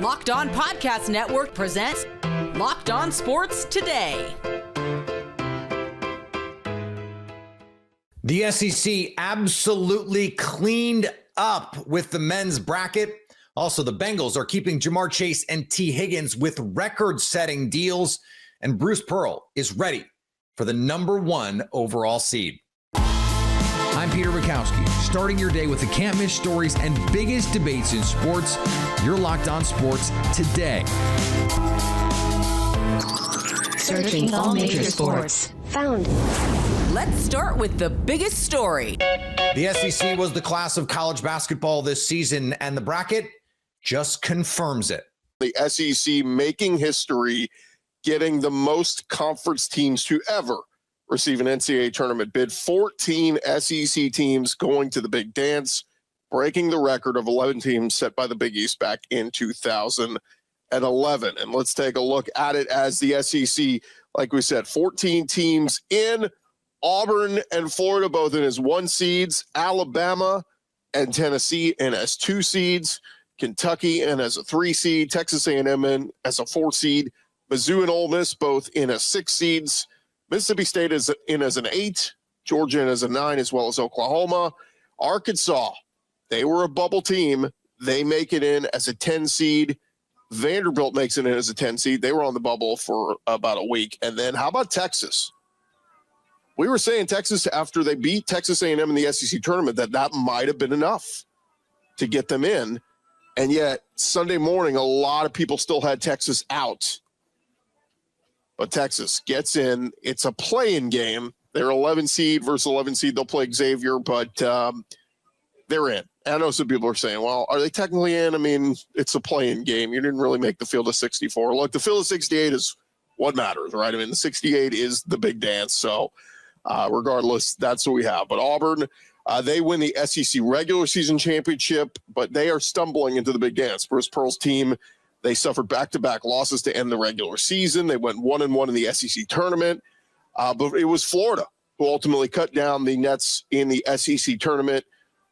Locked On Podcast Network presents Locked On Sports Today. The SEC absolutely cleaned up with the men's bracket. Also, the Bengals are keeping Jamar Chase and T. Higgins with record-setting deals, and Bruce Pearl is ready for the #1 overall seed. I'm Peter Bukowski, starting your day with the can't-miss stories and biggest debates in sports. You're Locked On Sports Today. Searching all major sports. Found. Let's start with the biggest story. The SEC was the class of college basketball this season, and the bracket just confirms it. The SEC making history, getting the most conference teams to ever receive an NCAA tournament bid. 14 SEC teams going to the big dance, breaking the record of 11 teams set by the Big East back in 2011. And let's take a look at it as the SEC, like we said, 14 teams in. Auburn and Florida both in as 1 seeds, Alabama and Tennessee in as 2 seeds, Kentucky in as a 3 seed, Texas A&M in as a 4 seed, Mizzou and Ole Miss both in as 6 seeds, Mississippi State is in as an 8, Georgia in as a 9, as well as Oklahoma. Arkansas, they were a bubble team. They make it in as a 10 seed. Vanderbilt makes it in as a 10 seed. They were on the bubble for about a week. And then how about Texas? We were saying Texas, after they beat Texas A&M in the SEC tournament, that might have been enough to get them in. And yet Sunday morning, a lot of people still had Texas out. But Texas gets in. It's a play-in game. They're 11 seed versus 11 seed. They'll play Xavier, but they're in. And I know some people are saying, well, are they technically in? I mean, it's a play-in game. You didn't really make the field of 64. Look, the field of 68 is what matters, right? I mean, the 68 is the big dance. So regardless, that's what we have. But Auburn, they win the SEC regular season championship, but they are stumbling into the big dance. Bruce Pearl's team, they suffered back-to-back losses to end the regular season. They went 1-1 in the SEC tournament. But it was Florida who ultimately cut down the nets in the SEC tournament,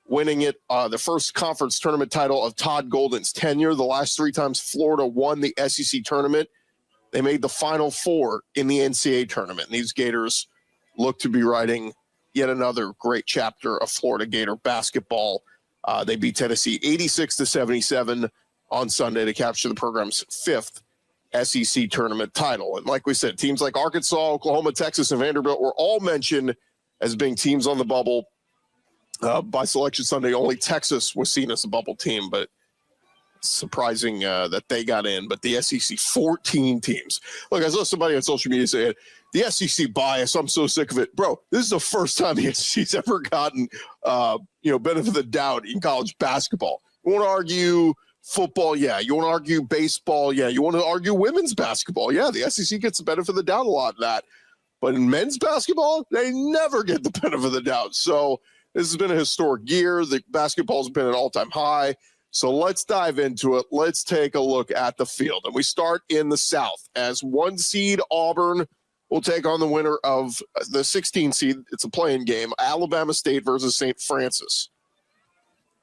winning it the first conference tournament title of Todd Golden's tenure. The last 3 times Florida won the SEC tournament, they made the Final Four in the NCAA tournament. And these Gators look to be writing yet another great chapter of Florida Gator basketball. They beat Tennessee 86-77 on Sunday to capture the program's 5th SEC tournament title. And like we said, teams like Arkansas, Oklahoma, Texas, and Vanderbilt were all mentioned as being teams on the bubble. By Selection Sunday, only Texas was seen as a bubble team, but it's surprising that they got in. But the SEC, 14 teams. Look, I saw somebody on social media say, the SEC bias, I'm so sick of it. Bro, this is the first time the SEC's ever gotten, benefit of the doubt in college basketball. You want to argue football? Yeah. You want to argue baseball? Yeah. You want to argue women's basketball? Yeah. The SEC gets the benefit of the doubt a lot of that. But in men's basketball, they never get the benefit of the doubt. So this has been a historic year. The basketball's been at an all-time high. So let's dive into it. Let's take a look at the field. And we start in the South as 1 seed Auburn will take on the winner of the 16 seed. It's a play-in game, Alabama State versus St. Francis.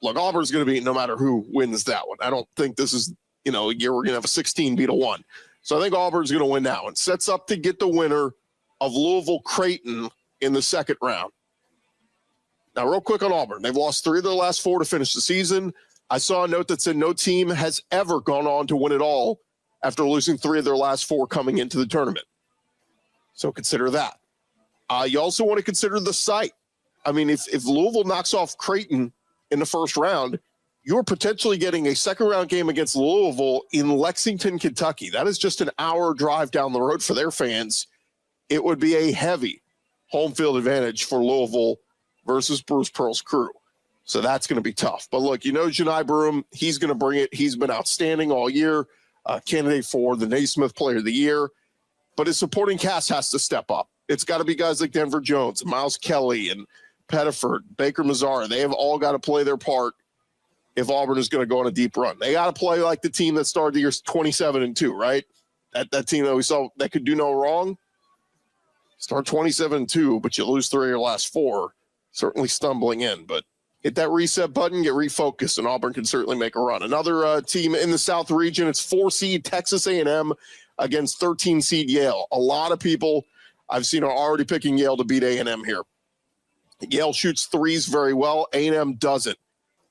Look, Auburn's going to be no matter who wins that one. I don't think this is, a year we're going to have a 16 beat a 1. So I think Auburn's going to win that one. Sets up to get the winner of Louisville-Creighton in the second round. Now, real quick on Auburn. They've lost 3 of their last 4 to finish the season. I saw a note that said no team has ever gone on to win it all after losing 3 of their last 4 coming into the tournament. So consider that. You also want to consider the site. I mean, if Louisville knocks off Creighton in the first round, you're potentially getting a second-round game against Louisville in Lexington, Kentucky. That is just an hour drive down the road for their fans. It would be a heavy home field advantage for Louisville versus Bruce Pearl's crew. So that's going to be tough. But look, Janai Broom, he's going to bring it. He's been outstanding all year, candidate for the Naismith Player of the Year. But his supporting cast has to step up. It's got to be guys like Denver Jones, Miles Kelly, and Pettiford, Baker Mazzara. They have all got to play their part if Auburn is going to go on a deep run. They got to play like the team that started the year 27-2, right? That team that we saw that could do no wrong. Start 27-2, but you lose 3 of your last 4. Certainly stumbling in, but hit that reset button, get refocused, and Auburn can certainly make a run. Another team in the South region, it's 4-seed Texas A&M against 13-seed Yale. A lot of people I've seen are already picking Yale to beat A&M here. Yale shoots threes very well. A&M doesn't.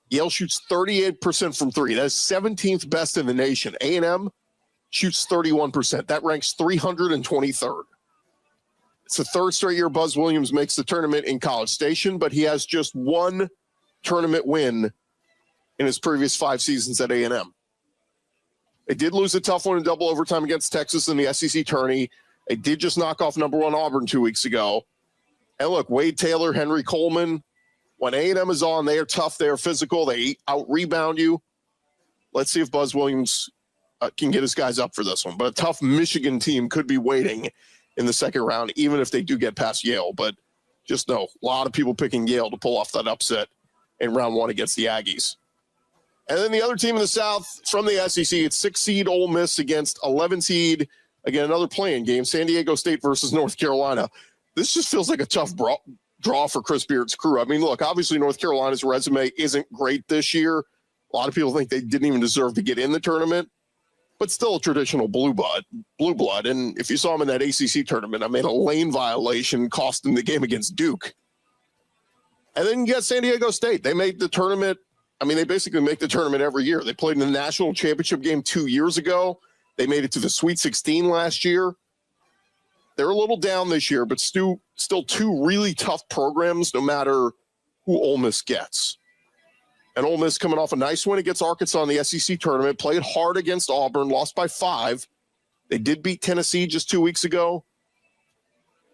Yale shoots 38% from three. That is 17th best in the nation. A&M shoots 31%. That ranks 323rd. It's the third straight year Buzz Williams makes the tournament in College Station, but he has just one tournament win in his previous 5 seasons at A&M. They did lose a tough one in double overtime against Texas in the SEC tourney. They did just knock off number 1 Auburn 2 weeks ago. And look, Wade Taylor, Henry Coleman, when A&M is on, they are tough, they are physical, they out-rebound you. Let's see if Buzz Williams can get his guys up for this one. But a tough Michigan team could be waiting in the second round, even if they do get past Yale. But just know, a lot of people picking Yale to pull off that upset in round 1 against the Aggies. And then the other team in the South from the SEC, it's 6-seed Ole Miss against 11-seed, again, another playing game, San Diego State versus North Carolina. This just feels like a tough draw for Chris Beard's crew. I mean, look, obviously North Carolina's resume isn't great this year. A lot of people think they didn't even deserve to get in the tournament, but still a traditional blue blood. And if you saw him in that ACC tournament, I made a lane violation, cost him the game against Duke. And then you got San Diego State. They made the tournament. I mean, they basically make the tournament every year. They played in the national championship game 2 years ago. They made it to the Sweet 16 last year. They're a little down this year, but still 2 really tough programs, no matter who Ole Miss gets. And Ole Miss coming off a nice win against Arkansas in the SEC tournament, played hard against Auburn, lost by 5. They did beat Tennessee just 2 weeks ago.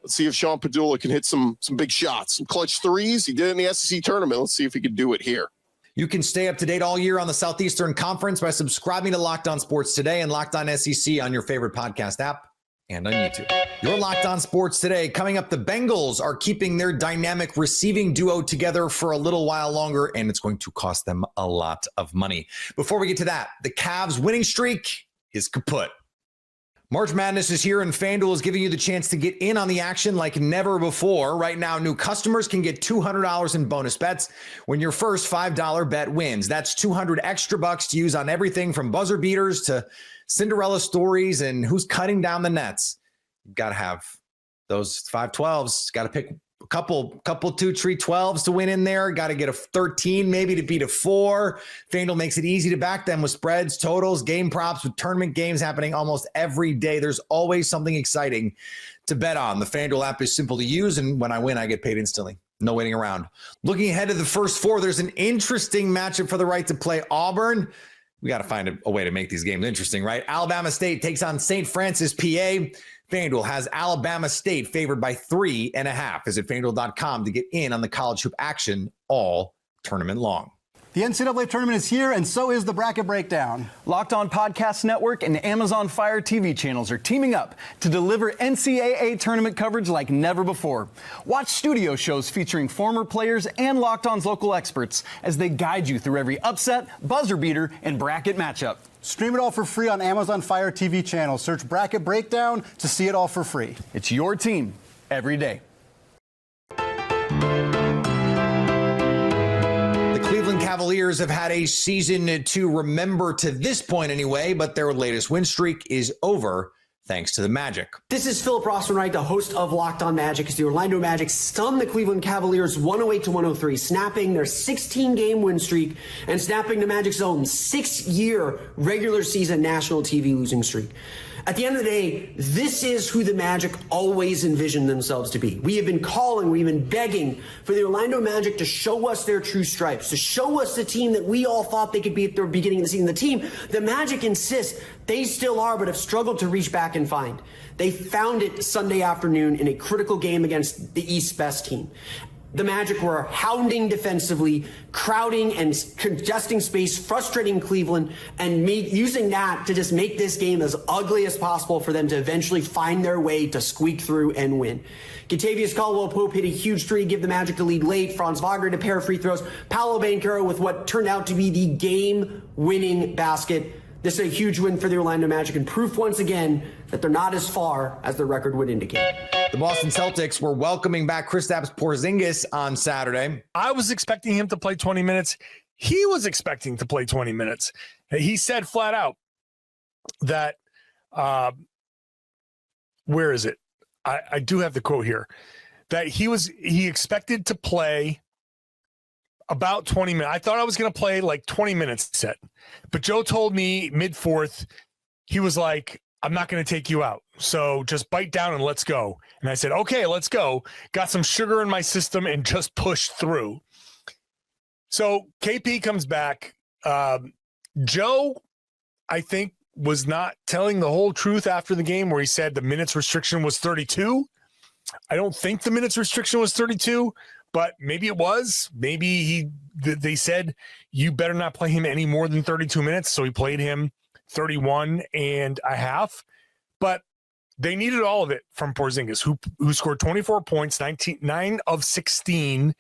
Let's see if Sean Padula can hit some big shots, some clutch threes. He did it in the SEC tournament. Let's see if he can do it here. You can stay up to date all year on the Southeastern Conference by subscribing to Locked On Sports Today and Locked On SEC on your favorite podcast app and on YouTube. Your Locked On Sports Today. Coming up, the Bengals are keeping their dynamic receiving duo together for a little while longer, and it's going to cost them a lot of money. Before we get to that, the Cavs winning streak is kaput. March Madness is here, and FanDuel is giving you the chance to get in on the action like never before. Right now, new customers can get $200 in bonus bets when your first $5 bet wins. That's $200 extra bucks to use on everything from buzzer beaters to Cinderella stories and who's cutting down the nets. You've got to have those 5-12s. Got to pick a couple 2-3 12s to win in there. Got to get a 13 maybe to beat a 4. FanDuel makes it easy to back them with spreads, totals, game props, with tournament games happening almost every day. There's always something exciting to bet on. The FanDuel app is simple to use, and when I win, I get paid instantly. No waiting around. Looking ahead to the first 4, there's an interesting matchup for the right to play Auburn. We got to find a way to make these games interesting, right? Alabama State takes on St. Francis, PA. FanDuel has Alabama State favored by 3.5. Visit FanDuel.com to get in on the college hoop action all tournament long. The NCAA tournament is here, and so is the bracket breakdown. Locked On Podcast Network and Amazon Fire TV channels are teaming up to deliver NCAA tournament coverage like never before. Watch studio shows featuring former players and Locked On's local experts as they guide you through every upset, buzzer beater, and bracket matchup. Stream it all for free on Amazon Fire TV channel. Search Bracket Breakdown to see it all for free. It's your team every day. Cleveland Cavaliers have had a season to remember to this point anyway, but their latest win streak is over thanks to the Magic. This is Philip Rossman-Wright, the host of Locked On Magic, as the Orlando Magic stunned the Cleveland Cavaliers 108-103, snapping their 16-game win streak and snapping the Magic's own 6-year regular season national TV losing streak. At the end of the day, this is who the Magic always envisioned themselves to be. We have been calling, we've been begging for the Orlando Magic to show us their true stripes, to show us the team that we all thought they could be at the beginning of the season. The team the Magic insists they still are, but have struggled to reach back and find. They found it Sunday afternoon in a critical game against the East's best team. The Magic were hounding defensively, crowding and congesting space, frustrating Cleveland, and using that to just make this game as ugly as possible for them to eventually find their way to squeak through and win. Kentavious Caldwell-Pope hit a huge three, give the Magic the lead late. Franz Wagner to pair of free throws. Paolo Banchero with what turned out to be the game-winning basket. This is a huge win for the Orlando Magic and proof once again that they're not as far as their record would indicate. The Boston Celtics were welcoming back Kristaps Porzingis on Saturday. I was expecting him to play 20 minutes. He was expecting to play 20 minutes. He said flat out that, where is it? I do have the quote here, that he expected to play about 20 minutes. I thought I was going to play like 20 minutes set, but Joe told me mid-fourth, he was like, I'm not going to take you out. So just bite down and let's go. And I said, okay, let's go. Got some sugar in my system and just pushed through. So KP comes back. Joe, I think, was not telling the whole truth after the game where he said the minutes restriction was 32. I don't think the minutes restriction was 32. But maybe it was. Maybe they said, you better not play him any more than 32 minutes. So he played him 31 and a half. But they needed all of it from Porzingis, who scored 24 points, 9 of 16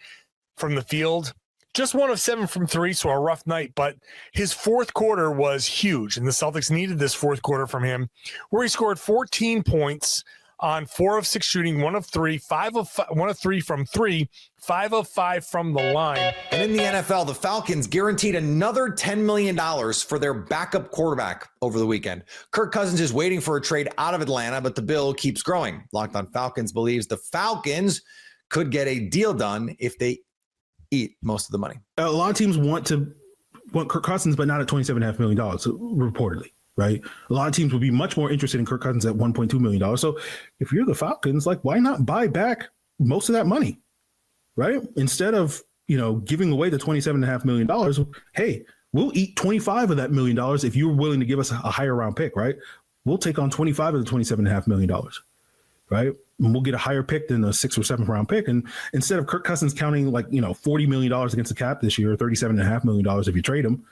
from the field. Just 1 of 7 from 3, so a rough night. But his fourth quarter was huge, and the Celtics needed this fourth quarter from him, where he scored 14 points on 4 of 6 shooting, 1 of 3, 1 of 3 from 3, 5 of 5 from the line. And in the NFL, the Falcons guaranteed another $10 million for their backup quarterback over the weekend. Kirk Cousins is waiting for a trade out of Atlanta, but the bill keeps growing. Locked On Falcons believes the Falcons could get a deal done if they eat most of the money. A lot of teams want Kirk Cousins, but not at $27.5 million, reportedly. Right. A lot of teams would be much more interested in Kirk Cousins at $1.2 million. So if you're the Falcons, like, why not buy back most of that money? Right. Instead of, giving away the $27.5 million. Hey, we'll eat 25 of that $1 million if you're willing to give us a higher round pick. Right. We'll take on 25 of the $27.5 million. Right. And we'll get a higher pick than a 6th or 7th round pick. And instead of Kirk Cousins counting $40 million against the cap this year, or $37.5 million if you trade him,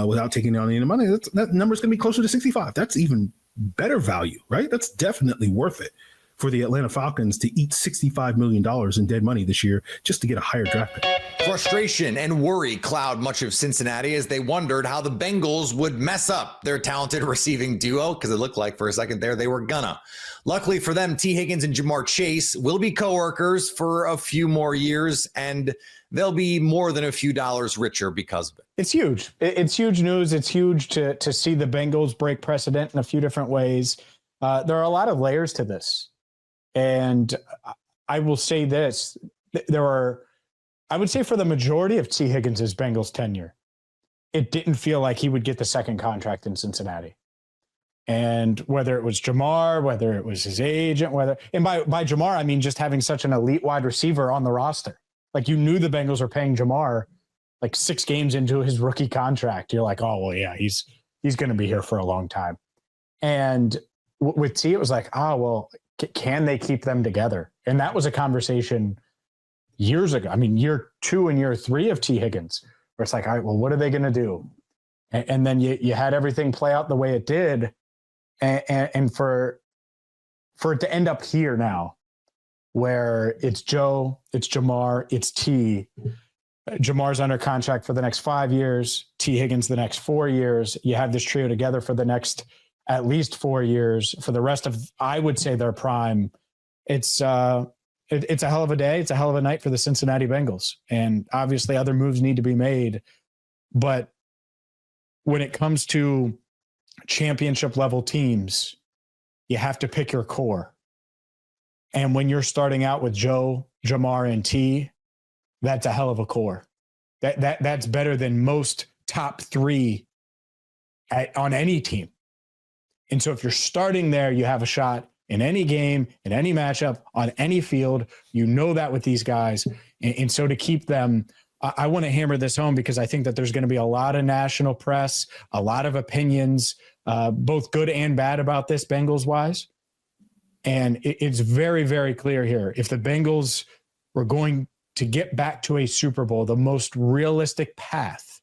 without taking on any of the money, that number's going to be closer to 65. That's even better value, right? That's definitely worth it for the Atlanta Falcons to eat $65 million in dead money this year just to get a higher draft pick. Frustration and worry cloud much of Cincinnati as they wondered how the Bengals would mess up their talented receiving duo, because it looked like for a second there they were gonna. Luckily for them, T. Higgins and Jamar Chase will be coworkers for a few more years, and they'll be more than a few dollars richer because of it. It's huge. It's huge news. It's huge to see the Bengals break precedent in a few different ways. There are a lot of layers to this. And I will say this, I would say for the majority of T. Higgins' Bengals tenure, it didn't feel like he would get the second contract in Cincinnati. And whether it was Jamar, whether it was his agent, and by Jamar, I mean just having such an elite wide receiver on the roster. Like, you knew the Bengals were paying Jamar like 6 games into his rookie contract. You're like, oh, well, yeah, he's going to be here for a long time. And with T, it was like, can they keep them together? And that was a conversation years ago. I mean, year 2 and year 3 of T. Higgins, where it's like, all right, well, what are they going to do? And then you had everything play out the way it did. And for it to end up here now, where it's Joe, it's Jamar, it's T. Jamar's under contract for the next 5 years, T. Higgins the next 4 years. You have this trio together for the next at least 4 years. For the rest of, I would say, their prime. It's a hell of a day. It's a hell of a night for the Cincinnati Bengals. And obviously other moves need to be made. But when it comes to championship level teams, you have to pick your core. And when you're starting out with Joe, Jamar, and T, that's a hell of a core. That's better than most top 3 on any team. And so if you're starting there, you have a shot in any game, in any matchup, on any field. You know that with these guys. And so to keep them, I want to hammer this home because I think that there's going to be a lot of national press, a lot of opinions, both good and bad about this Bengals-wise. And it's very, very clear here. If the Bengals were going to get back to a Super Bowl, the most realistic path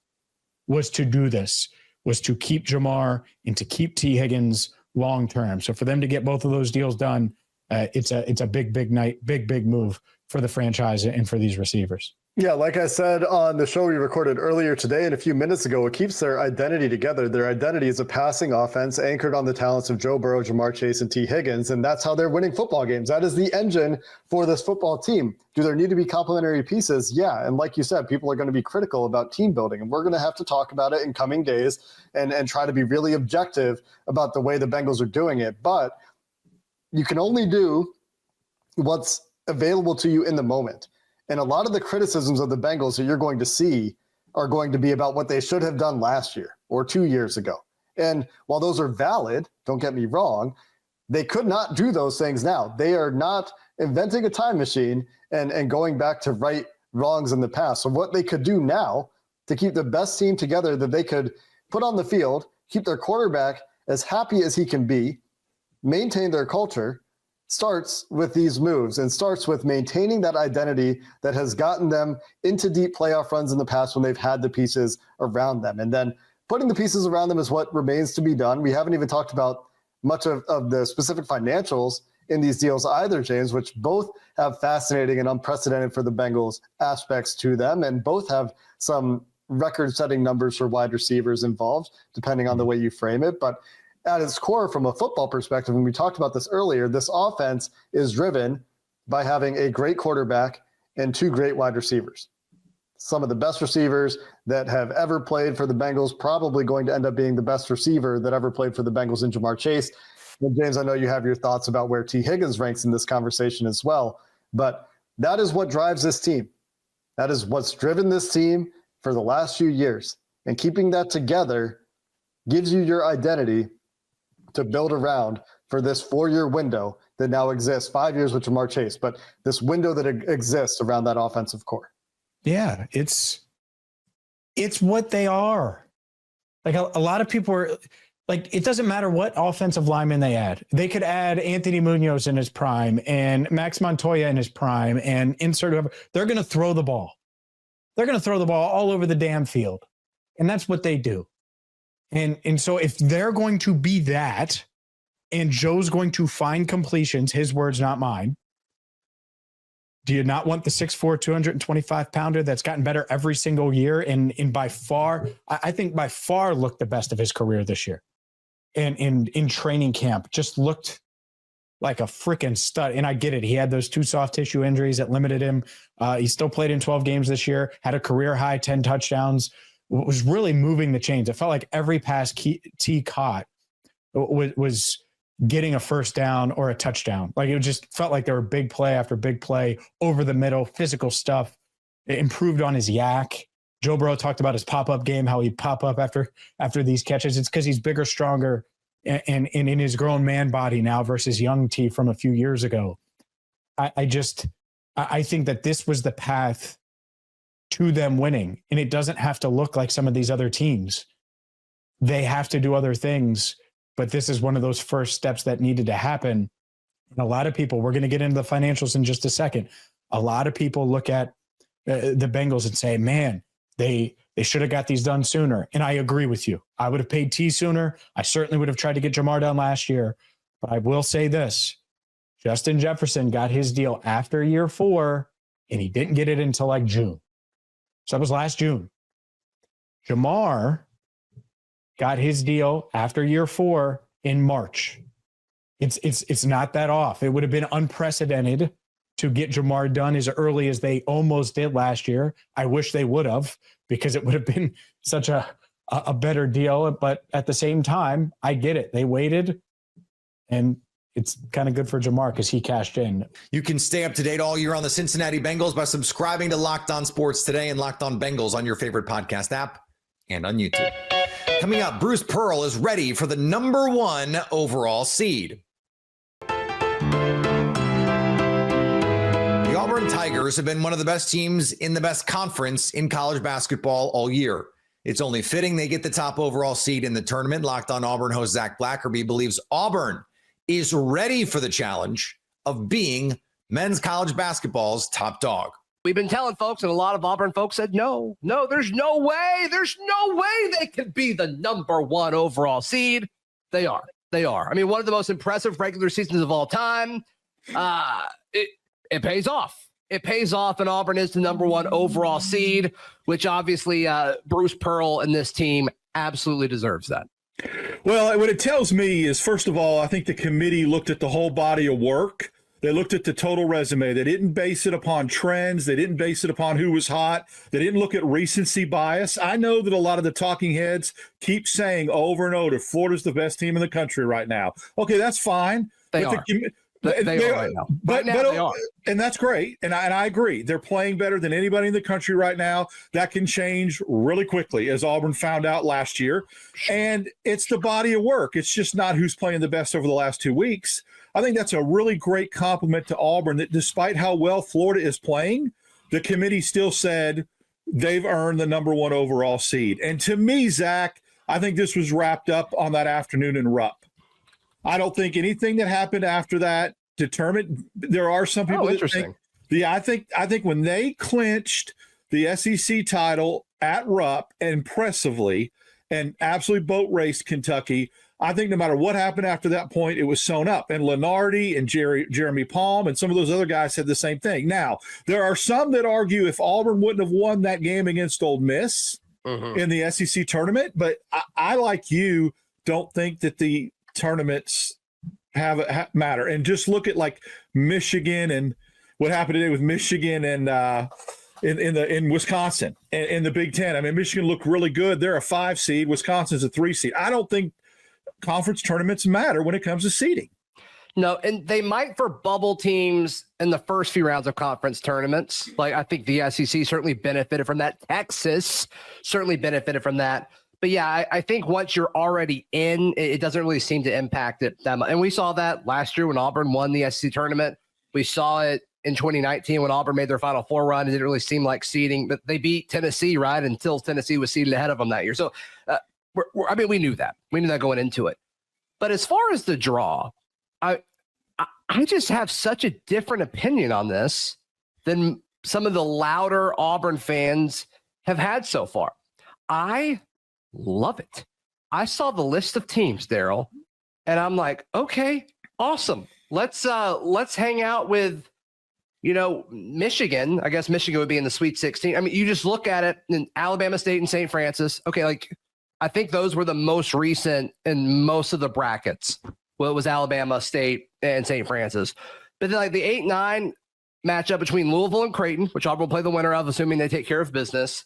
was to do this, was to keep Jamar and to keep T. Higgins long-term. So for them to get both of those deals done, it's a big, big night, big, big move for the franchise and for these receivers. Yeah, like I said on the show we recorded earlier today and a few minutes ago, what keeps their identity together, their identity is a passing offense anchored on the talents of Joe Burrow, Jamar Chase, and T. Higgins, and that's how they're winning football games. That is the engine for this football team. Do there need to be complementary pieces? Yeah, and like you said, people are going to be critical about team building, and we're going to have to talk about it in coming days and try to be really objective about the way the Bengals are doing it. But you can only do what's available to you in the moment. And a lot of the criticisms of the Bengals that you're going to see are going to be about what they should have done last year or 2 years ago. And while those are valid, don't get me wrong, they could not do those things now. They are not inventing a time machine and going back to right wrongs in the past. So what they could do now to keep the best team together that they could put on the field, keep their quarterback as happy as he can be, maintain their culture, starts with these moves and starts with maintaining that identity that has gotten them into deep playoff runs in the past when they've had the pieces around them. And then putting the pieces around them is what remains to be done. We haven't even talked about much of the specific financials in these deals either, James, which both have fascinating and unprecedented for the Bengals aspects to them, and both have some record-setting numbers for wide receivers involved, depending on the way you frame it. But at its core, from a football perspective, and we talked about this earlier, this offense is driven by having a great quarterback and two great wide receivers. Some of the best receivers that have ever played for the Bengals, probably going to end up being the best receiver that ever played for the Bengals in Jamar Chase. And James, I know you have your thoughts about where T. Higgins ranks in this conversation as well, but that is what drives this team. That is what's driven this team for the last few years. And keeping that together gives you your identity to build around for this 4-year window that now exists, 5 years with Jamar Chase, but this window that exists around that offensive core. Yeah, it's what they are. Like a lot of people are like, it doesn't matter what offensive lineman they add. They could add Anthony Munoz in his prime and Max Montoya in his prime and insert whoever. They're going to throw the ball. They're going to throw the ball all over the damn field. And that's what they do. And so if they're going to be that, and Joe's going to find completions, his words, not mine, do you not want the 6'4", 225-pounder that's gotten better every single year and by far, I think by far looked the best of his career this year? And in training camp, just looked like a freaking stud. And I get it. He had those 2 soft tissue injuries that limited him. He still played in 12 games this year, had a career high 10 touchdowns, was really moving the chains. It felt like every pass T caught was getting a first down or a touchdown. Like it just felt like there were big play after big play over the middle, physical stuff. It improved on his yak. Joe Burrow talked about his pop-up game, how he'd pop up after these catches. It's because he's bigger, stronger, and in his grown man body now versus young T from a few years ago. I think that this was the path to them winning. And it doesn't have to look like some of these other teams. They have to do other things, but this is one of those first steps that needed to happen. And a lot of people, we're going to get into the financials in just a second. A lot of people look at the Bengals and say, man, they should have got these done sooner. And I agree with you. I would have paid T sooner. I certainly would have tried to get Jamar done last year. But I will say this, Justin Jefferson got his deal after year 4, and he didn't get it until like June. So that was last June. Jamar got his deal after year 4 in March. It's not that off. It would have been unprecedented to get Jamar done as early as they almost did last year. I wish they would have, because it would have been such a better deal. But at the same time, I get it. They waited, and it's kind of good for Jamar because he cashed in. You can stay up to date all year on the Cincinnati Bengals by subscribing to Locked On Sports Today and Locked On Bengals on your favorite podcast app and on YouTube. Coming up, Bruce Pearl is ready for the number 1 overall seed. The Auburn Tigers have been one of the best teams in the best conference in college basketball all year. It's only fitting they get the top overall seed in the tournament. Locked On Auburn host Zach Blackerby believes Auburn is ready for the challenge of being men's college basketball's top dog. We've been telling folks, and a lot of Auburn folks said, no, there's no way. There's no way they could be the number 1 overall seed. They are. I mean, one of the most impressive regular seasons of all time. It pays off. it pays off, and Auburn is the number 1 overall seed, which obviously Bruce Pearl and this team absolutely deserves that. Well, what it tells me is, first of all, I think the committee looked at the whole body of work. They looked at the total resume. They didn't base it upon trends. They didn't base it upon who was hot. They didn't look at recency bias. I know that a lot of the talking heads keep saying over and over, Florida's the best team in the country right now. Okay, that's fine. They are. They are right now. Right now they are. And that's great. And I agree. They're playing better than anybody in the country right now. That can change really quickly, as Auburn found out last year. And it's the body of work. It's just not who's playing the best over the last 2 weeks. I think that's a really great compliment to Auburn, that despite how well Florida is playing, the committee still said they've earned the number 1 overall seed. And to me, Zach, I think this was wrapped up on that afternoon in Rupp. I don't think anything that happened after that determined. There are some people that think, I think when they clinched the SEC title at Rupp impressively and absolutely boat raced Kentucky, I think no matter what happened after that point, it was sewn up. And Lenardi and Jeremy Palm and some of those other guys said the same thing. Now, there are some that argue if Auburn wouldn't have won that game against Ole Miss in the SEC tournament, but I like you, don't think that the tournaments matter. And just look at like Michigan and what happened today with Michigan and in Wisconsin and in the Big Ten. I mean, Michigan looked really good. They're a 5 seed. Wisconsin's a 3 seed. I don't think conference tournaments matter when it comes to seeding. No, and they might for bubble teams in the first few rounds of conference tournaments. Like, I think the SEC certainly benefited from that. Texas certainly benefited from that. But yeah, I think once you're already in, it doesn't really seem to impact it that much. And we saw that last year when Auburn won the SEC tournament. We saw it in 2019 when Auburn made their Final Four run. It didn't really seem like seeding, but they beat Tennessee, right? Until Tennessee was seeded ahead of them that year. So, we knew that. We knew that going into it. But as far as the draw, I just have such a different opinion on this than some of the louder Auburn fans have had so far. I love it. I saw the list of teams, Daryl, and I'm like, okay, awesome. Let's hang out with, Michigan. I guess Michigan would be in the Sweet 16. I mean, you just look at it in Alabama State and St. Francis. Okay, like I think those were the most recent in most of the brackets. Well, it was Alabama State and St. Francis. But then like the 8-9 matchup between Louisville and Creighton, which Auburn will play the winner of, assuming they take care of business.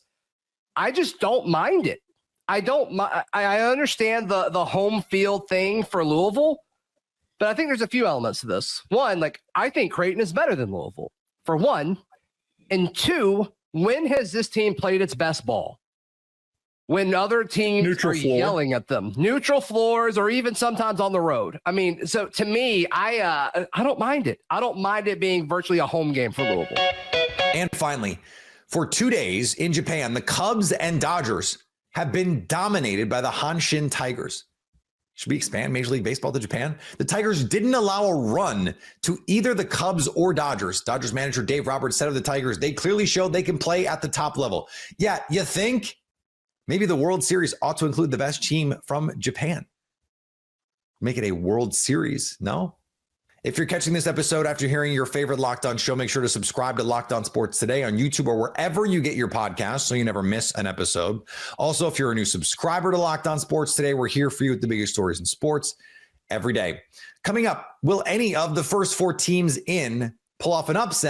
I just don't mind it. I understand the home field thing for Louisville, but I think there's a few elements to this. One, like I think Creighton is better than Louisville, for one. And two, when has this team played its best ball? When other teams are yelling at them, neutral floors, or even sometimes on the road. I mean, so to me, I don't mind it. I don't mind it being virtually a home game for Louisville. And finally, for 2 days in Japan, the Cubs and Dodgers have been dominated by the Hanshin Tigers. Should we expand Major League Baseball to Japan? The Tigers didn't allow a run to either the Cubs or Dodgers. Dodgers manager Dave Roberts said of the Tigers, they clearly showed they can play at the top level. Yeah, you think maybe the World Series ought to include the best team from Japan? Make it a World Series, no? If you're catching this episode after hearing your favorite Locked On show, make sure to subscribe to Locked On Sports Today on YouTube or wherever you get your podcasts so you never miss an episode. Also, if you're a new subscriber to Locked On Sports Today, we're here for you with the biggest stories in sports every day. Coming up, will any of the first 4 teams in pull off an upset?